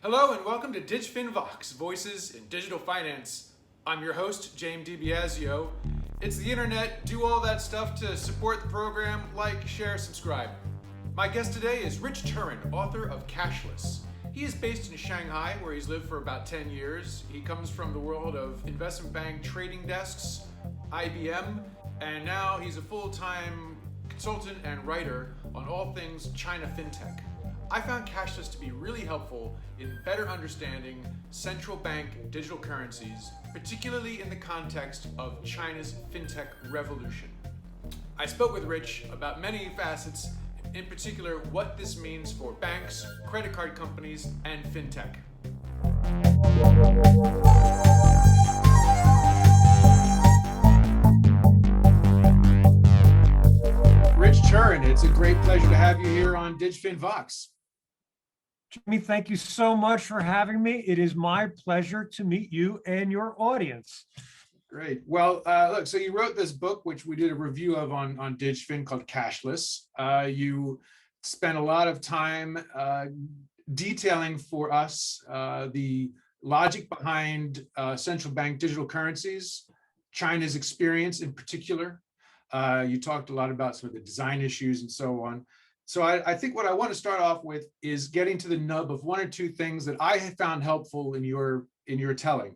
Hello and welcome to DigFin VOX, Voices in Digital Finance. I'm your host, Jame DiBiasio. It's the internet, do all that stuff to support the program, like, share, subscribe. My guest today is Rich Turrin, author of Cashless. He is based in Shanghai, where he's lived for about 10 years. He comes from the world of investment bank trading desks, IBM, and now he's a full-time consultant and writer on all things China fintech. I found Cashless to be really helpful in better understanding central bank digital currencies, particularly in the context of China's fintech revolution. I spoke with Rich about many facets, in particular what this means for banks, credit card companies, and fintech. Rich Turrin, it's a great pleasure to have you here on DigFin VOX. Jimmy, thank you so much for having me. It is my pleasure to meet you and your audience. Great. Well, look, so you wrote this book, which we did a review of on DigFin called Cashless. You spent a lot of time detailing for us the logic behind central bank digital currencies, China's experience in particular. You talked a lot about some of the design issues and so on. So I think what I want to start off with is getting to the nub of one or two things that I have found helpful in your telling.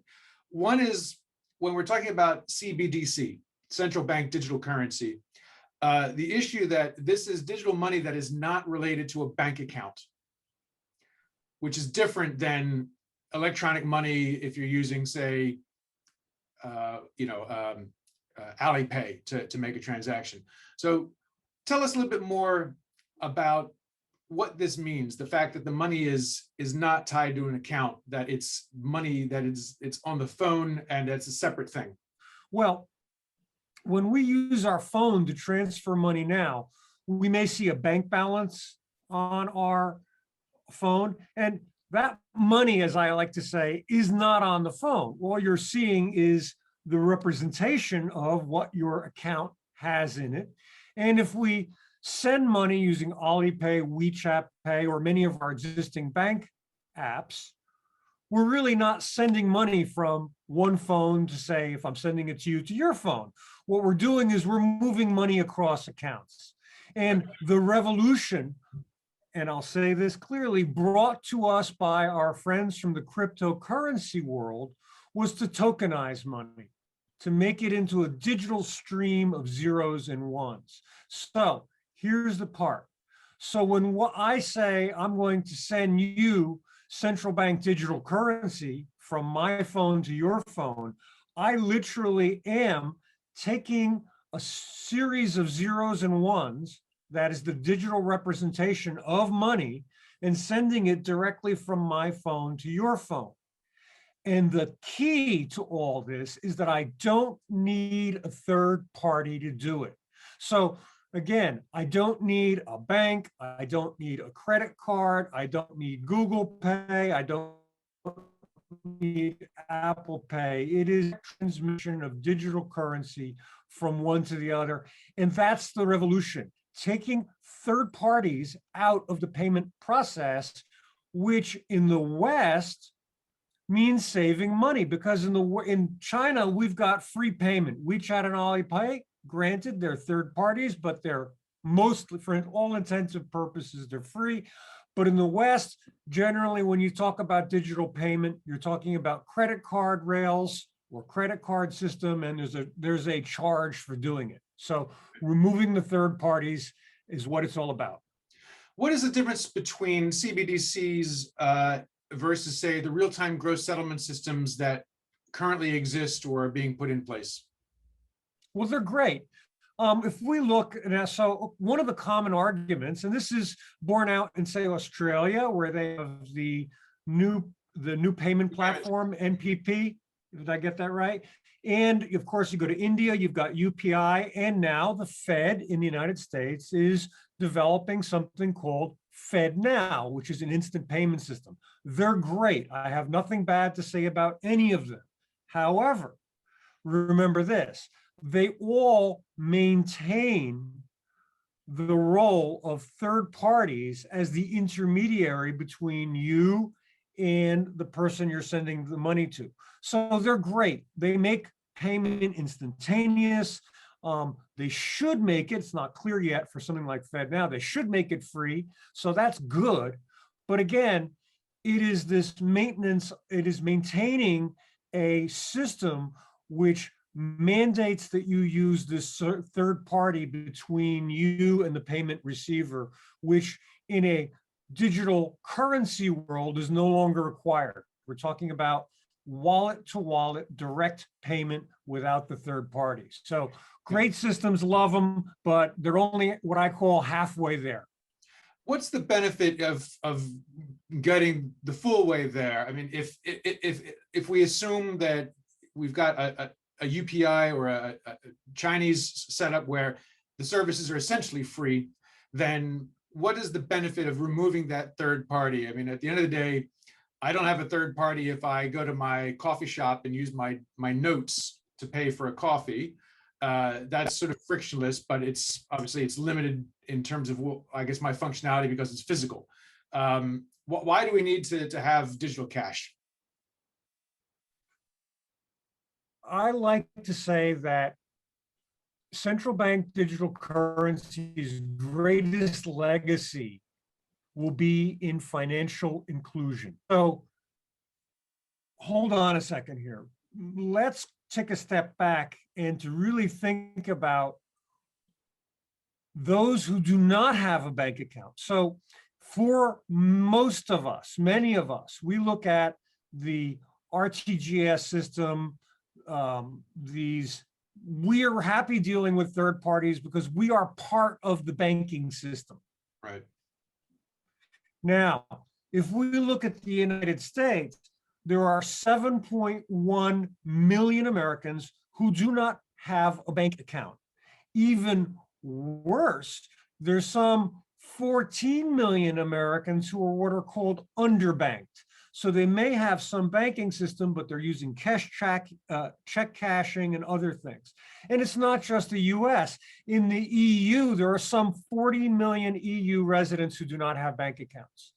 One is when we're talking about CBDC, central bank digital currency, the issue that this is digital money that is not related to a bank account, which is different than electronic money if you're using, say, Alipay to make a transaction. So tell us a little bit more about what this means, the fact that the money is not tied to an account, that it's money that it's on the phone and it's a separate thing. Well, when we use our phone to transfer money now, we may see a bank balance on our phone, and that money, as I like to say, is not on the phone. All you're seeing is the representation of what your account has in it. And if we send money using Alipay, WeChat Pay, or many of our existing bank apps, we're really not sending money from one phone to, say, if I'm sending it to you, to your phone. What we're doing is we're moving money across accounts. And the revolution, and I'll say this clearly, brought to us by our friends from the cryptocurrency world, was to tokenize money, to make it into a digital stream of zeros and ones. So here's the part. So when I say I'm going to send you central bank digital currency from my phone to your phone, I literally am taking a series of zeros and ones, that is the digital representation of money, and sending it directly from my phone to your phone. And the key to all this is that I don't need a third party to do it. So again, I don't need a bank, I don't need a credit card, I don't need Google Pay, I don't need Apple Pay. It is transmission of digital currency from one to the other. And that's the revolution, taking third parties out of the payment process, which in the West means saving money, because in China, we've got free payment. WeChat and Alipay, granted, they're third parties, but they're mostly, for all intents and purposes, they're free. But in the West, generally, when you talk about digital payment, you're talking about credit card rails or credit card system, and there's a charge for doing it. So removing the third parties is what it's all about. What is the difference between CBDCs versus, say, the real-time gross settlement systems that currently exist or are being put in place? Well, they're great. If we look at, so one of the common arguments, and this is borne out in, say, Australia, where they have the new payment platform, NPP, did I get that right? And of course, you go to India, you've got UPI, and now the Fed in the United States is developing something called FedNow, which is an instant payment system. They're great. I have nothing bad to say about any of them. However, remember this, they all maintain the role of third parties as the intermediary between you and the person you're sending the money to. So they're great. They make payment instantaneous. They should make it, it's not clear yet for something like FedNow, they should make it free. So that's good. But again, it is this maintenance, it is maintaining a system which mandates that you use this third party between you and the payment receiver, which in a digital currency world is no longer required. We're talking about wallet to wallet direct payment without the third parties. So great systems, love them, but they're only what I call halfway there. What's the benefit of getting the full way there? I mean, if we assume that we've got a UPI or a Chinese setup where the services are essentially free, then what is the benefit of removing that third party? I mean, at the end of the day, I don't have a third party if I go to my coffee shop and use my notes to pay for a coffee. That's sort of frictionless, but it's obviously it's limited in terms of, I guess, my functionality because it's physical. Why do we need to have digital cash? I like to say that central bank digital currency's greatest legacy will be in financial inclusion. So hold on a second here. Let's take a step back and to really think about those who do not have a bank account. So for most of us, many of us, we look at the RTGS system, we are happy dealing with third parties because we are part of the banking system. Right. Now, if we look at the United States, there are 7.1 million Americans who do not have a bank account. Even worse, there's some 14 million Americans who are what are called underbanked. So they may have some banking system, but they're using check cashing and other things. And it's not just the US. In the EU, there are some 40 million EU residents who do not have bank accounts.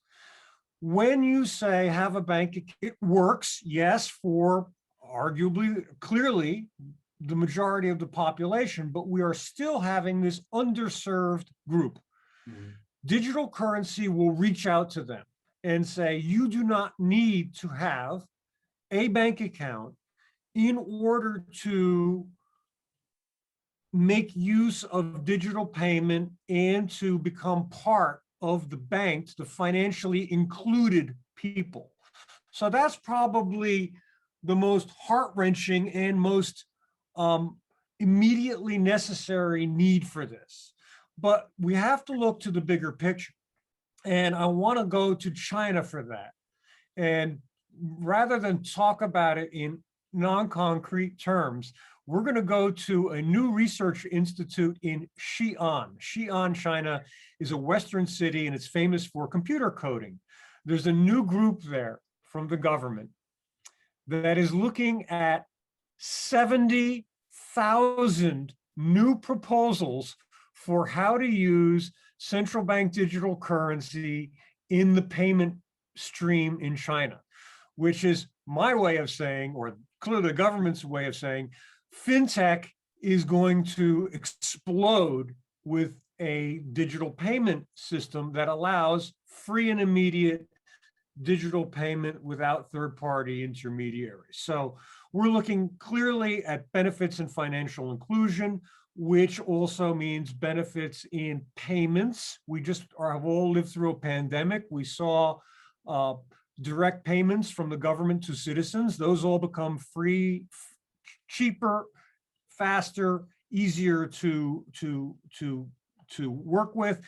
When you say have a bank, it works, yes, for arguably, clearly, the majority of the population, but we are still having this underserved group. Mm-hmm. Digital currency will reach out to them and say, you do not need to have a bank account in order to make use of digital payment and to become part of the bank, the financially included people. So that's probably the most heart-wrenching and most immediately necessary need for this. But we have to look to the bigger picture. And I want to go to China for that. And rather than talk about it in non-concrete terms, we're going to go to a new research institute in Xi'an. Xi'an, China is a Western city and it's famous for computer coding. There's a new group there from the government that is looking at 70,000 new proposals for how to use central bank digital currency in the payment stream in China, which is my way of saying, or clearly the government's way of saying, fintech is going to explode with a digital payment system that allows free and immediate digital payment without third-party intermediaries. So we're looking clearly at benefits in financial inclusion, which also means benefits in payments. We just have all lived through a pandemic. We saw direct payments from the government to citizens. Those all become free, cheaper, faster, easier to work with.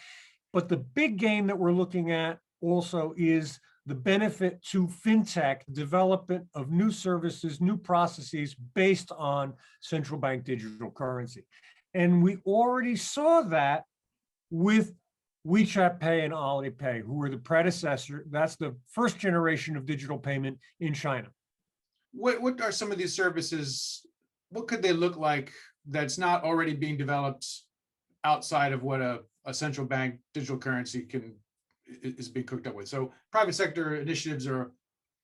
But the big game that we're looking at also is the benefit to fintech, development of new services, new processes based on central bank digital currency. And we already saw that with WeChat Pay and Alipay, who were the predecessor. That's the first generation of digital payment in China. What are some of these services? What could they look like that's not already being developed outside of what a central bank digital currency is being cooked up with? So private sector initiatives are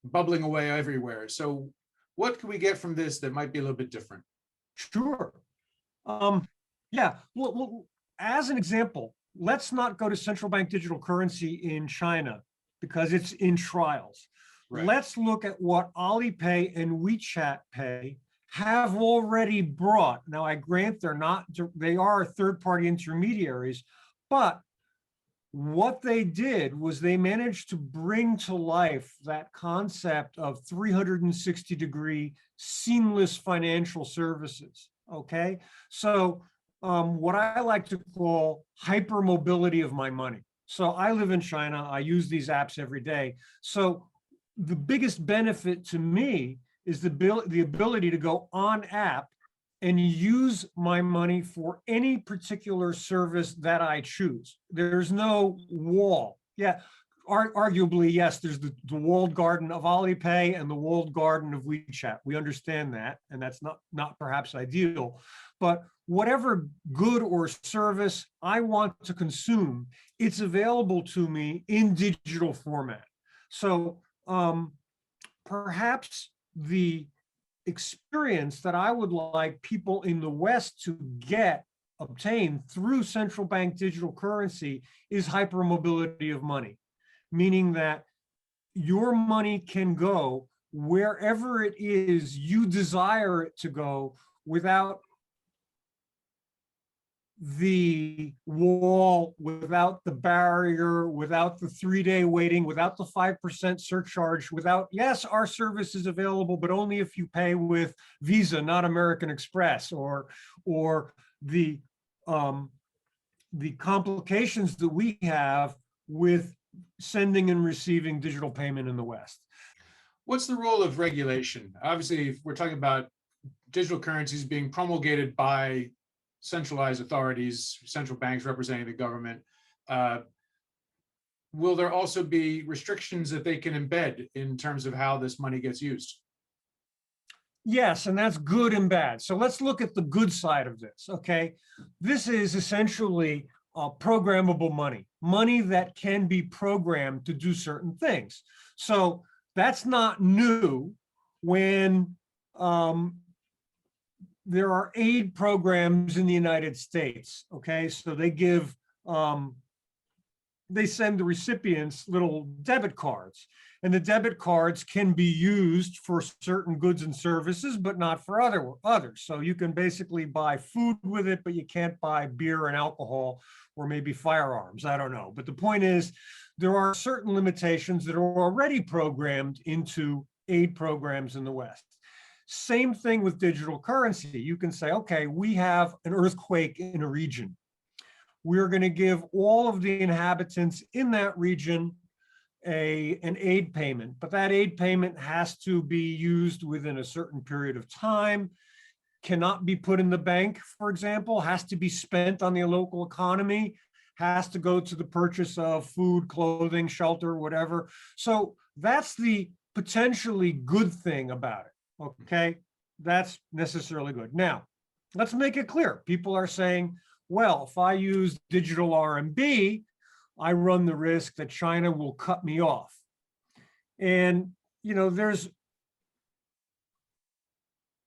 bubbling away everywhere. So what can we get from this that might be a little bit different? Sure. Yeah, well, as an example, let's not go to central bank digital currency in China because it's in trials. Right. Let's look at what Alipay and WeChat Pay have already brought. Now, I grant they are third-party intermediaries, but what they did was they managed to bring to life that concept of 360-degree seamless financial services. Okay, so what I like to call hypermobility of my money. So I live in China. I use these apps every day. So the biggest benefit to me is the ability to go on app and use my money for any particular service that I choose. There's no wall. Yeah, arguably, yes, there's the walled garden of Alipay and the walled garden of WeChat. We understand that, and that's not perhaps ideal. But whatever good or service I want to consume, it's available to me in digital format. So perhaps the experience that I would like people in the West to obtain through central bank digital currency is hypermobility of money, meaning that your money can go wherever it is you desire it to go without the wall, without the barrier, without the 3-day waiting, without the 5% surcharge, yes, our service is available, but only if you pay with Visa, not American Express, or the complications that we have with sending and receiving digital payment in the West. What's the role of regulation? Obviously, if we're talking about digital currencies being promulgated by centralized authorities, central banks representing the government, will there also be restrictions that they can embed in terms of how this money gets used? Yes, and that's good and bad. So let's look at the good side of this, okay? This is essentially programmable money that can be programmed to do certain things. So that's not new when there are aid programs in the United States, okay? So they send the recipients little debit cards, and the debit cards can be used for certain goods and services, but not for others. So you can basically buy food with it, but you can't buy beer and alcohol or maybe firearms, I don't know. But the point is, there are certain limitations that are already programmed into aid programs in the West. Same thing with digital currency. You can say, okay, we have an earthquake in a region. We're going to give all of the inhabitants in that region an aid payment, but that aid payment has to be used within a certain period of time, cannot be put in the bank, for example, has to be spent on the local economy, has to go to the purchase of food, clothing, shelter, whatever. So that's the potentially good thing about it. Okay, that's necessarily good. Now, let's make it clear. People are saying, well, if I use digital RMB, I run the risk that China will cut me off. And, there's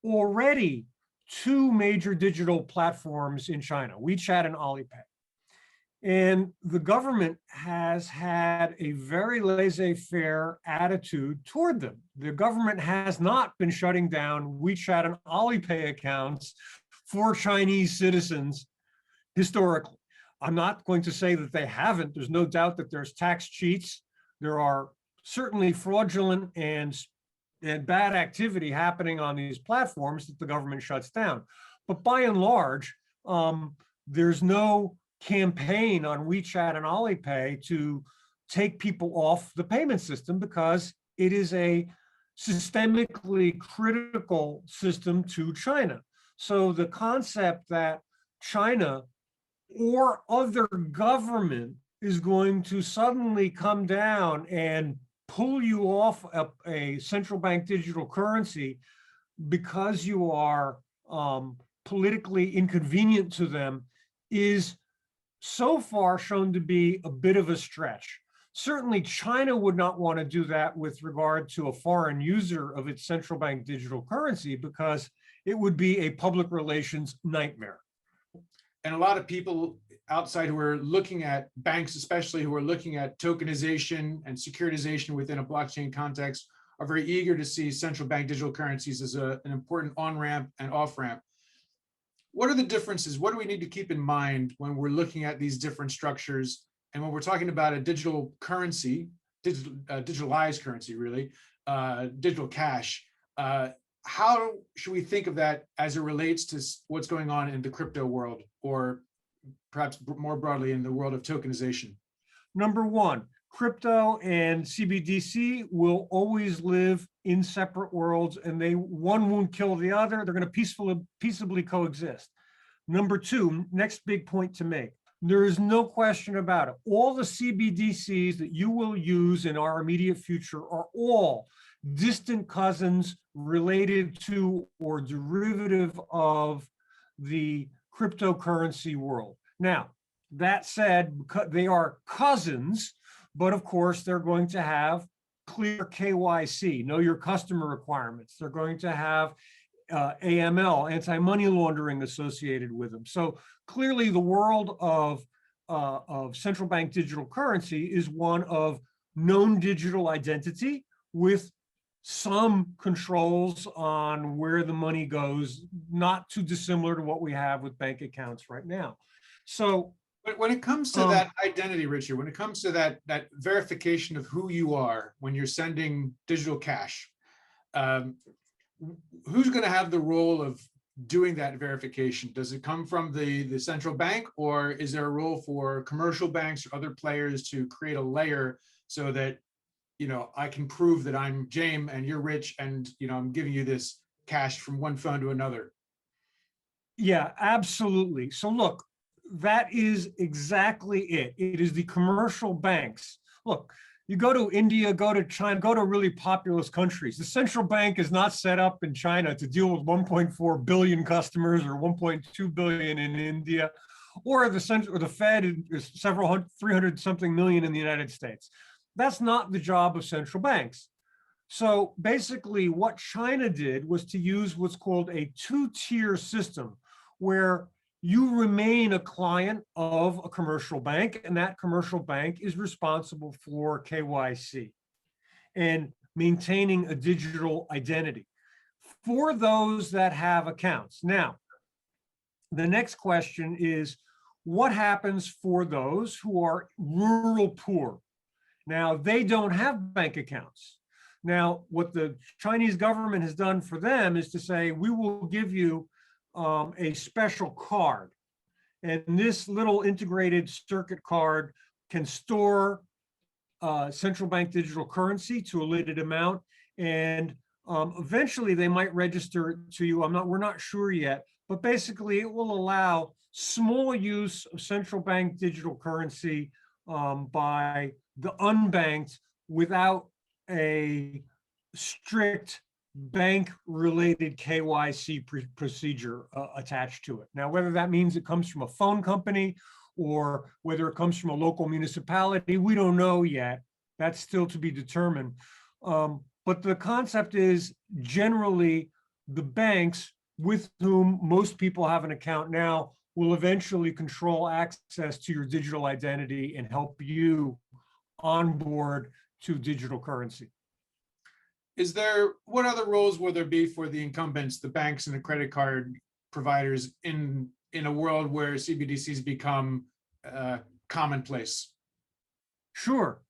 already two major digital platforms in China, WeChat and Alipay. And the government has had a very laissez-faire attitude toward them. The government has not been shutting down WeChat and Alipay accounts for Chinese citizens historically. I'm not going to say that they haven't. There's no doubt that there's tax cheats. There are certainly fraudulent and bad activity happening on these platforms that the government shuts down. But by and large, there's no campaign on WeChat and Alipay to take people off the payment system because it is a systemically critical system to China. So the concept that China or other government is going to suddenly come down and pull you off a central bank digital currency because you are politically inconvenient to them is so far shown to be a bit of a stretch. Certainly, China would not want to do that with regard to a foreign user of its central bank digital currency because it would be a public relations nightmare. And a lot of people outside who are looking at banks, especially who are looking at tokenization and securitization within a blockchain context, are very eager to see central bank digital currencies as an important on-ramp and off-ramp. What are the differences? What do we need to keep in mind when we're looking at these different structures? And when we're talking about a digital currency, digitalized currency, really, digital cash, how should we think of that as it relates to what's going on in the crypto world, or perhaps more broadly in the world of tokenization? Number one, crypto and CBDC will always live in separate worlds, and one won't kill the other. They're going to peaceably coexist. Number two, next big point to make. There is no question about it. All the CBDCs that you will use in our immediate future are all distant cousins related to or derivative of the cryptocurrency world. Now, that said, they are cousins, but of course, they're going to have clear KYC, know your customer requirements. They're going to have AML, anti-money laundering associated with them. So clearly the world of central bank digital currency is one of known digital identity with some controls on where the money goes, not too dissimilar to what we have with bank accounts right now. So, but when it comes to that identity, Richard, when it comes to that verification of who you are when you're sending digital cash, who's going to have the role of doing that verification? Does it come from the central bank, or is there a role for commercial banks or other players to create a layer so that, I can prove that I'm Jame and you're Rich, and I'm giving you this cash from one phone to another? Yeah, absolutely. So look, that is exactly it. It is the commercial banks. Look, you go to India, go to China, go to really populous countries. The central bank is not set up in China to deal with 1.4 billion customers or 1.2 billion in India, or the Fed is 300 something million in the United States. That's not the job of central banks. So basically what China did was to use what's called a two-tier system, where you remain a client of a commercial bank, and that commercial bank is responsible for KYC and maintaining a digital identity for those that have accounts. Now, the next question is, what happens for those who are rural poor? Now, they don't have bank accounts. Now, what the Chinese government has done for them is to say, we will give you a special card. And this little integrated circuit card can store central bank digital currency to a limited amount. And eventually they might register it to you. We're not sure yet, but basically it will allow small use of central bank digital currency by the unbanked without a strict bank-related KYC procedure attached to it. Now, whether that means it comes from a phone company or whether it comes from a local municipality, we don't know yet. That's still to be determined. But the concept is generally the banks with whom most people have an account now will eventually control access to your digital identity and help you onboard to digital currency. What other roles will there be for the incumbents, the banks and the credit card providers in a world where CBDCs become commonplace? Sure.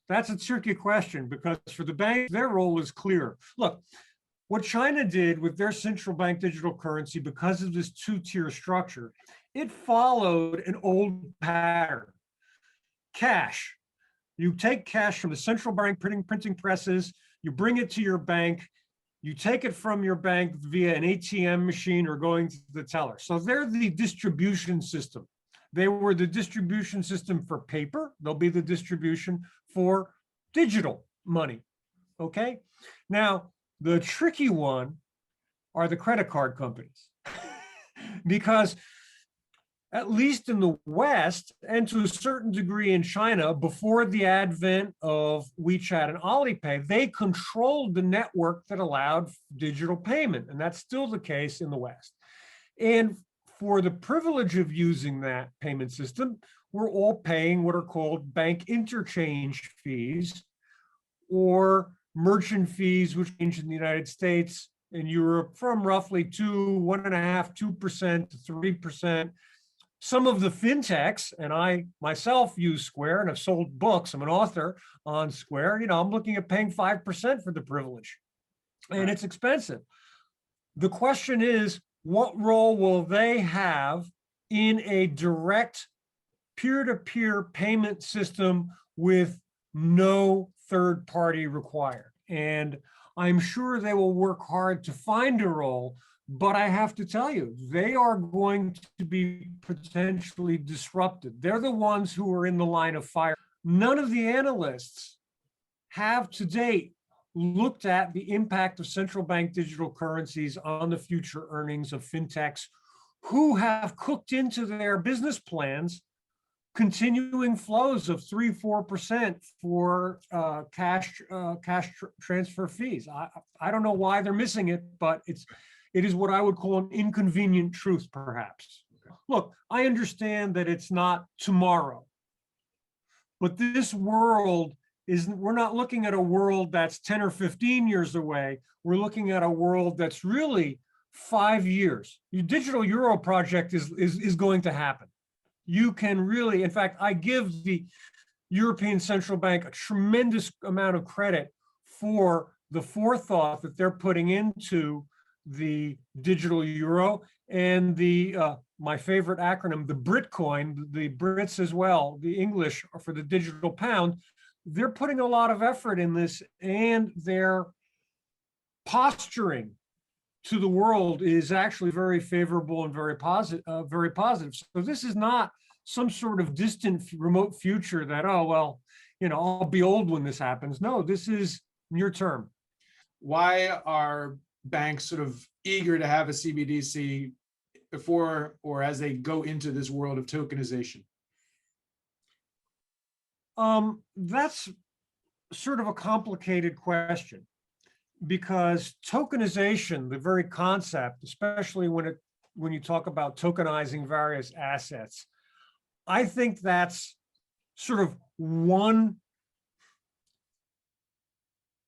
That's a tricky question, because for the bank, their role is clear. Look, what China did with their central bank digital currency, because of this two-tier structure, it followed an old pattern. Cash. You take cash from the central bank printing presses, you bring it to your bank, you take it from your bank via an ATM machine or going to the teller. So they're the distribution system. They were the distribution system for paper. They'll be the distribution for digital money, okay? Now, the tricky one are the credit card companies because at least in the West and to a certain degree in China, before the advent of WeChat and Alipay, they controlled the network that allowed digital payment. And that's still the case in the West. And for the privilege of using that payment system, we're all paying what are called bank interchange fees or merchant fees, which range in the United States and Europe from roughly 1.5%, 2% to 3%. Some of the fintechs, and I myself use Square and have sold books, I'm an author on Square, I'm looking at paying 5% for the privilege, and it's expensive. The question is, what role will they have in a direct peer-to-peer payment system with no third party required? And I'm sure they will work hard to find a role, but I have to tell you, they are going to be potentially disrupted. They're the ones who are in the line of fire. None of the analysts have to date looked at the impact of central bank digital currencies on the future earnings of fintechs who have cooked into their business plans continuing flows of 3-4% for cash transfer fees. I don't know why they're missing it, but it is what I would call an inconvenient truth, perhaps. Look, I understand that it's not tomorrow, but this world we're not looking at a world that's 10 or 15 years away. We're looking at a world that's really 5 years. Your digital euro project is going to happen. You can really, in fact, I give the European Central Bank a tremendous amount of credit for the forethought that they're putting into the digital euro and the my favorite acronym, the Britcoin, the Brits as well, the English for the digital pound. They're putting a lot of effort in this, and their posturing to the world is actually very favorable and very positive. So this is not some sort of distant, remote future that, oh, well, I'll be old when this happens. No, this is near term. Why are banks sort of eager to have a CBDC before or as they go into this world of tokenization? That's sort of a complicated question, because tokenization, the very concept, especially when you talk about tokenizing various assets, I think that's sort of one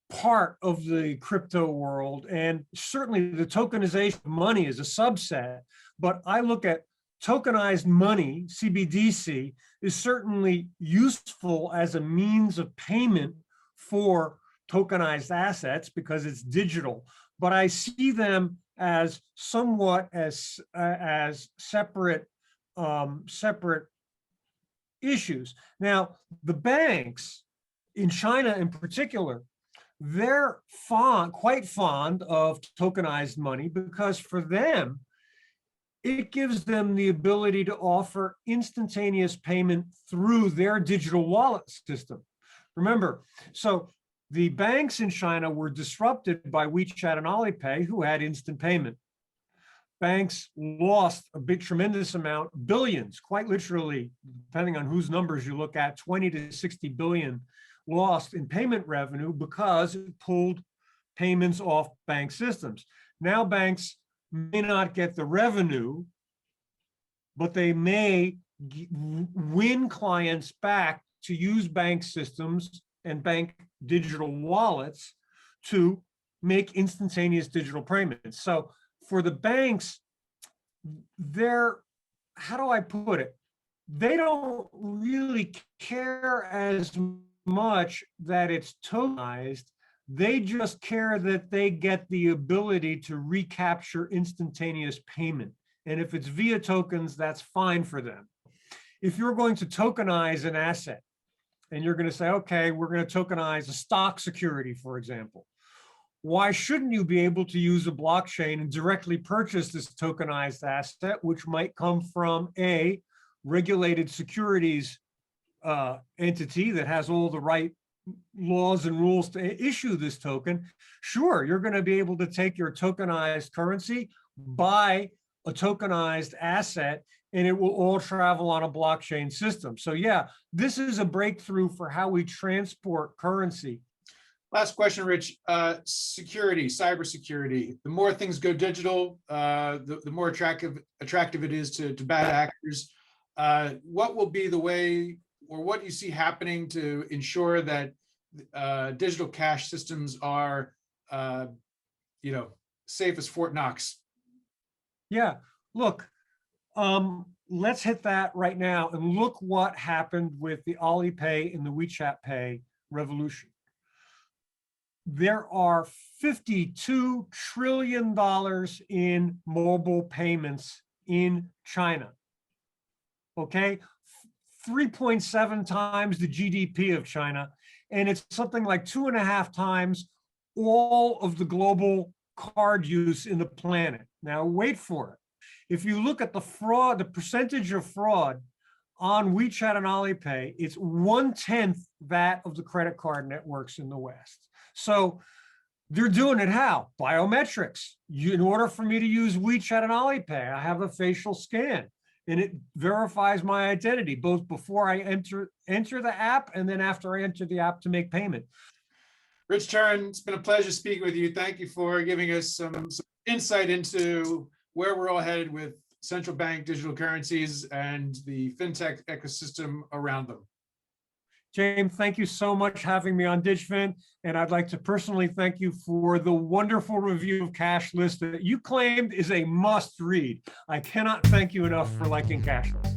part of the crypto world, and certainly the tokenization of money is a subset, but I look at tokenized money, CBDC, is certainly useful as a means of payment for tokenized assets because it's digital, but I see them as somewhat as separate issues. Now, the banks in China in particular, they're quite fond of tokenized money because for them, it gives them the ability to offer instantaneous payment through their digital wallet system. Remember, so the banks in China were disrupted by WeChat and Alipay, who had instant payment. Banks lost a tremendous amount, billions, quite literally, depending on whose numbers you look at, 20 to 60 billion lost in payment revenue because it pulled payments off bank systems. Now banks may not get the revenue, but they may win clients back to use bank systems and bank digital wallets to make instantaneous digital payments. So for the banks, how do I put it? They don't really care as much that it's tokenized. They just care that they get the ability to recapture instantaneous payment. And if it's via tokens, that's fine for them. If you're going to tokenize an asset and you're going to say, okay, we're going to tokenize a stock security, for example, why shouldn't you be able to use a blockchain and directly purchase this tokenized asset, which might come from a regulated securities entity that has all the right laws and rules to issue this token? Sure, you're going to be able to take your tokenized currency, buy a tokenized asset, and it will all travel on a blockchain system. So yeah, this is a breakthrough for how we transport currency. Last question, Rich. Security, cybersecurity. The more things go digital, the more attractive it is to bad actors. What will be the way, or what do you see happening to ensure that digital cash systems are, safe as Fort Knox? Yeah, look, let's hit that right now and look what happened with the Alipay and the WeChat Pay revolution. There are $52 trillion in mobile payments in China. Okay, 3.7 times the GDP of China, and it's something like 2.5 times all of the global card use in the planet. Now, wait for it. If you look at the fraud, the percentage of fraud on WeChat and Alipay, it's 1/10 that of the credit card networks in the West. So they're doing it how? Biometrics. In order for me to use WeChat and Alipay, I have a facial scan, and it verifies my identity both before I enter the app and then after I enter the app to make payment. Rich Turrin, it's been a pleasure speaking with you. Thank you for giving us some insight into where we're all headed with central bank digital currencies and the fintech ecosystem around them. James, thank you so much for having me on DigFin, and I'd like to personally thank you for the wonderful review of Cashless that you claimed is a must read. I cannot thank you enough for liking Cashless.